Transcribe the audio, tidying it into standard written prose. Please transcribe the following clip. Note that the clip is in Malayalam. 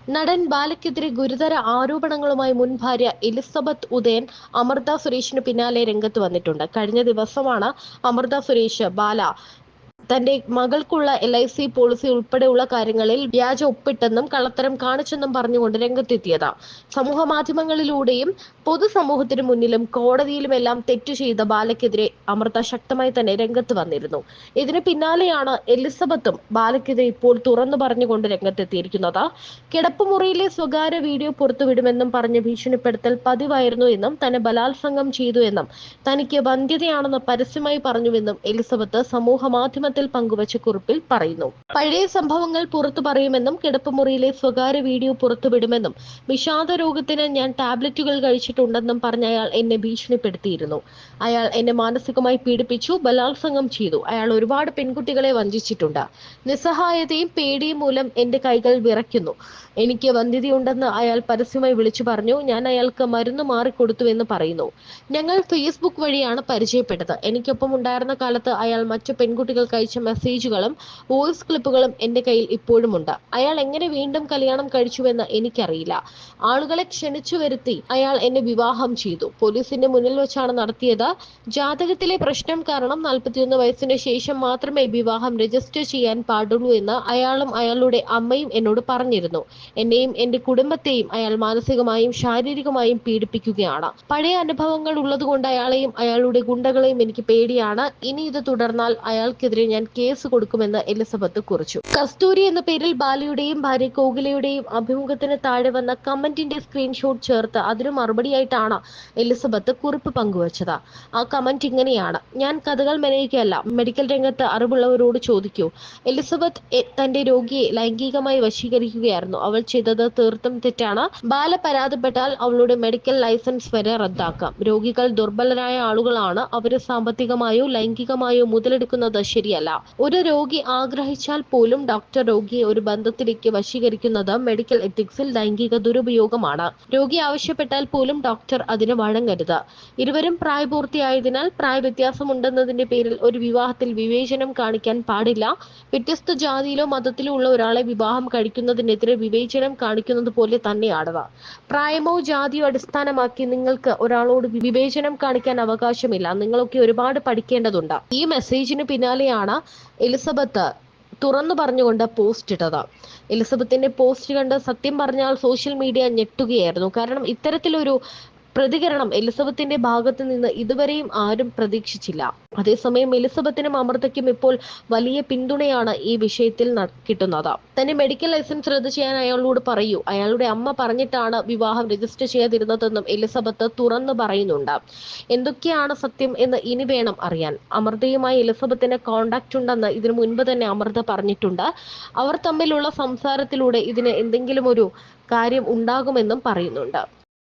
നടൻ ബാലയ്ക്കെതിരെ ഗുരുതര ആരോപണങ്ങളുമായി മുൻ ഭാര്യ എലിസബത്ത് ഉദയൻ അമൃത സുരേഷിന് പിന്നാലെ രംഗത്ത് വന്നിട്ടുണ്ട്. കഴിഞ്ഞ ദിവസമാണ് അമൃത സുരേഷ് തന്റെ മകൾക്കുള്ള LIC പോളിസി ഉൾപ്പെടെയുള്ള കാര്യങ്ങളിൽ വ്യാജ ഒപ്പിട്ടെന്നും കള്ളത്തരം കാണിച്ചെന്നും പറഞ്ഞുകൊണ്ട് രംഗത്തെത്തിയത്. സമൂഹ മാധ്യമങ്ങളിലൂടെയും പൊതുസമൂഹത്തിന് മുന്നിലും കോടതിയിലുമെല്ലാം തെറ്റു ചെയ്ത ബാലയ്ക്കെതിരെ അമൃത ശക്തമായി തന്നെ രംഗത്ത് വന്നിരുന്നു. ഇതിന് പിന്നാലെയാണ് എലിസബത്തും ബാലയ്ക്കെതിരെ ഇപ്പോൾ തുറന്നു പറഞ്ഞുകൊണ്ട് രംഗത്തെത്തിയിരിക്കുന്നത്. കിടപ്പുമുറിയിലെ സ്വകാര്യ വീഡിയോ പുറത്തുവിടുമെന്നും പറഞ്ഞ് ഭീഷണിപ്പെടുത്തൽ പതിവായിരുന്നു എന്നും തന്നെ ബലാത്സംഗം ചെയ്തു എന്നും തനിക്ക് വന്ധ്യതയാണെന്ന് പരസ്യമായി പറഞ്ഞുവെന്നും എലിസബത്ത് സമൂഹ മാധ്യമത്തിൽ പങ്കുവച്ച കുറിപ്പിൽ പറയുന്നു. പഴയ സംഭവങ്ങൾ പുറത്തു പറയുമെന്നും കിടപ്പുമുറിയിലെ സ്വകാര്യ വീഡിയോ പുറത്തുവിടുമെന്നും വിഷാദ രോഗത്തിന് ഞാൻ ടാബ്ലറ്റുകൾ കഴിച്ചിട്ടുണ്ടെന്നും പറഞ്ഞ അയാൾ എന്നെ ഭീഷണിപ്പെടുത്തിയിരുന്നു. അയാൾ എന്നെ മാനസികമായി പീഡിപ്പിച്ചു, ബലാത്സംഗം ചെയ്തു. അയാൾ ഒരുപാട് പെൺകുട്ടികളെ വഞ്ചിച്ചിട്ടുണ്ട്. നിസ്സഹായതയും പേടിയും മൂലം എന്റെ കൈകൾ വിറയ്ക്കുന്നു. എനിക്ക് വന്ധ്യതയുണ്ടെന്ന് അയാൾ പരസ്യമായി വിളിച്ചു പറഞ്ഞു. ഞാൻ അയാൾക്ക് മരുന്ന് മാറിക്കൊടുത്തുവെന്ന് പറയുന്നു. ഞങ്ങൾ ഫേസ്ബുക്ക് വഴിയാണ് പരിചയപ്പെട്ടത്. എനിക്കൊപ്പം ഉണ്ടായിരുന്ന കാലത്ത് അയാൾ മറ്റു പെൺകുട്ടികൾ അയച്ച മെസ്സേജുകളും വോയിസ് ക്ലിപ്പുകളും എന്റെ കയ്യിൽ ഇപ്പോഴുമുണ്ട്. അയാൾ എങ്ങനെ വീണ്ടും കല്യാണം കഴിച്ചുവെന്ന് എനിക്കറിയില്ല. ആളുകളെ ക്ഷണിച്ചു വരുത്തി അയാൾ എന്നെ വിവാഹം ചെയ്തു. പോലീസിന്റെ മുന്നിൽ വെച്ചാണ് നടത്തിയത്. ജാതകത്തിലെ പ്രശ്നം കാരണം 41 വയസ്സിന് ശേഷം മാത്രമേ വിവാഹം രജിസ്റ്റർ ചെയ്യാൻ പാടുള്ളൂ എന്ന് അയാളും അയാളുടെ അമ്മയും എന്നോട് പറഞ്ഞിരുന്നു. എന്നെയും എന്റെ കുടുംബത്തെയും അയാൾ മാനസികമായും ശാരീരികമായും പീഡിപ്പിക്കുകയാണ്. പഴയ അനുഭവങ്ങൾ ഉള്ളതുകൊണ്ട് അയാളെയും അയാളുടെ ഗുണ്ടകളെയും എനിക്ക് പേടിയാണ്. ഇനി ഇത് തുടർന്നാൽ അയാൾക്കെതിരെ ഞാൻ കേസ് കൊടുക്കുമെന്ന് എലിസബത്ത് കുറിച്ചു. കസ്തൂരി എന്ന പേരിൽ ബാലയുടെയും ഭാര്യ കോകിലയുടെയും അഭിമുഖത്തിന് താഴെ വന്ന കമന്റിന്റെ സ്ക്രീൻഷോട്ട് ചേർത്ത് അതിനു മറുപടിയായിട്ടാണ് എലിസബത്ത് കുറിപ്പ് പങ്കുവച്ചത്. ആ കമന്റ് ഇങ്ങനെയാണ്: ഞാൻ കഥകൾ മെനയുകയല്ല, മെഡിക്കൽ രംഗത്ത് അറിവുള്ളവരോട് ചോദിക്കൂ. എലിസബത്ത് തന്റെ രോഗിയെ ലൈംഗികമായി വശീകരിക്കുകയായിരുന്നു. അവൾ ചെയ്തത് തീർത്തും തെറ്റാണ്. ബാല പരാതിപ്പെട്ടാൽ അവളുടെ മെഡിക്കൽ ലൈസൻസ് വരെ റദ്ദാക്കാം. രോഗികൾ ദുർബലരായ ആളുകളാണ്. അവരെ സാമ്പത്തികമായോ ലൈംഗികമായോ മുതലെടുക്കുന്നത് ശരിയല്ല. ഒരു രോഗി ആഗ്രഹിച്ചാൽ പോലും ഡോക്ടർ രോഗിയെ ഒരു ബന്ധത്തിലേക്ക് വശീകരിക്കുന്നത് മെഡിക്കൽ എത്തിക്സിൽ ലൈംഗിക ദുരുപയോഗമാണ്. രോഗി ആവശ്യപ്പെട്ടാൽ പോലും ഡോക്ടർ അതിന് വഴങ്ങരുത്. ഇരുവരും പ്രായപൂർത്തിയായതിനാൽ പ്രായവ്യത്യാസമുണ്ടെന്നതിന്റെ പേരിൽ ഒരു വിവാഹത്തിൽ വിവേചനം കാണിക്കാൻ പാടില്ല. വ്യത്യസ്ത ജാതിയിലോ മതത്തിലോ ഉള്ള ഒരാളെ വിവാഹം കഴിക്കുന്നതിനെതിരെ വിവേചനം കാണിക്കുന്നത് പോലെ തന്നെയാണത്. പ്രായമോ ജാതിയോ അടിസ്ഥാനമാക്കി നിങ്ങൾക്ക് ഒരാളോട് വിവേചനം കാണിക്കാൻ അവകാശമില്ല. നിങ്ങളൊക്കെ ഒരുപാട് പഠിക്കേണ്ടതുണ്ട്. ഈ മെസ്സേജിന് പിന്നാലെയാണ് എലിസബത്ത് തുറന്നു പറഞ്ഞുകൊണ്ട് പോസ്റ്റ് ഇട്ടത്. എലിസബത്തിന്റെ പോസ്റ്റ് കണ്ട് സത്യം പറഞ്ഞാൽ സോഷ്യൽ മീഡിയ ഞെട്ടുകയായിരുന്നു. കാരണം ഇത്തരത്തിലൊരു പ്രതികരണം എലിസബത്തിന്റെ ഭാഗത്ത് നിന്ന് ഇതുവരെയും ആരും പ്രതീക്ഷിച്ചില്ല. അതേസമയം എലിസബത്തിനും അമൃതയ്ക്കും ഇപ്പോൾ വലിയ പിന്തുണയാണ് ഈ വിഷയത്തിൽ കിട്ടുന്നത്. തന്നെ മെഡിക്കൽ ലൈസൻസ് റദ്ദ് ചെയ്യാൻ അയാളോട് പറയൂ. അയാളുടെ അമ്മ പറഞ്ഞിട്ടാണ് വിവാഹം രജിസ്റ്റർ ചെയ്യാതിരുന്നതെന്നും എലിസബത്ത് തുറന്നു പറയുന്നുണ്ട്. എന്തൊക്കെയാണ് സത്യം എന്ന് ഇനി വേണം അറിയാൻ. അമൃതയുമായി എലിസബത്തിന് കോണ്ടാക്ട് ഉണ്ടെന്ന് ഇതിനു മുൻപ് തന്നെ അമൃത പറഞ്ഞിട്ടുണ്ട്. അവർ തമ്മിലുള്ള സംസാരത്തിലൂടെ ഇതിന് എന്തെങ്കിലും ഒരു കാര്യം ഉണ്ടാകുമെന്നും പറയുന്നുണ്ട്.